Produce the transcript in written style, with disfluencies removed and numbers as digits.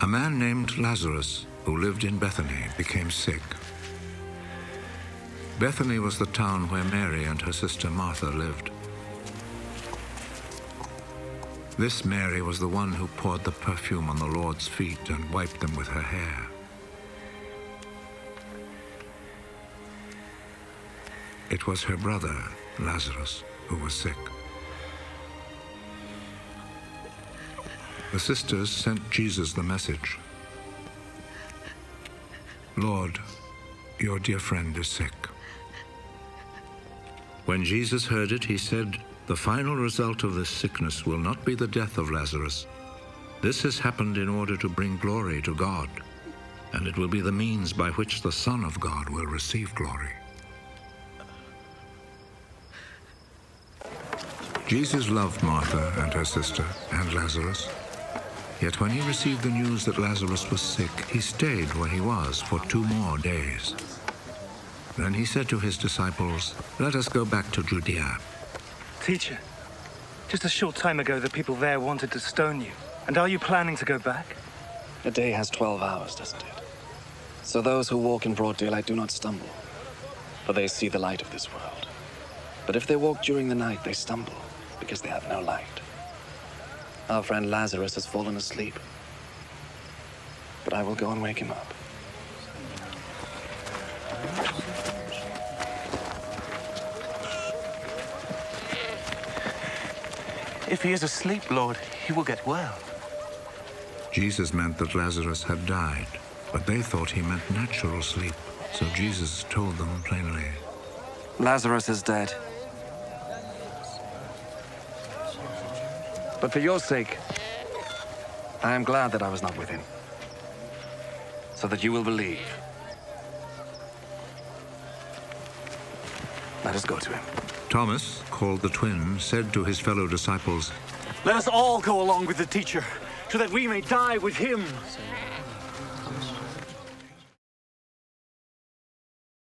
A man named Lazarus, who lived in Bethany, became sick. Bethany was the town where Mary and her sister Martha lived. This Mary was the one who poured the perfume on the Lord's feet and wiped them with her hair. It was her brother, Lazarus, who was sick. The sisters sent Jesus the message, "Lord, your dear friend is sick." When Jesus heard it, he said, "The final result of this sickness will not be the death of Lazarus. This has happened in order to bring glory to God, and it will be the means by which the Son of God will receive glory." Jesus loved Martha and her sister and Lazarus. Yet when he received the news that Lazarus was sick, he stayed where he was for 2 more days. Then he said to his disciples, "Let us go back to Judea." Teacher, just a short time ago the people there wanted to stone you. And are you planning to go back? A day has 12 hours, doesn't it? So those who walk in broad daylight do not stumble, for they see the light of this world. But if they walk during the night, they stumble, because they have no light. Our friend Lazarus has fallen asleep, but I will go and wake him up. If he is asleep, Lord, he will get well. Jesus meant that Lazarus had died, but they thought he meant natural sleep. So Jesus told them plainly, Lazarus is dead. But for your sake, I am glad that I was not with him, so that you will believe. Let us go to him. Thomas, called the twin, said to his fellow disciples, Let us all go along with the teacher, so that we may die with him.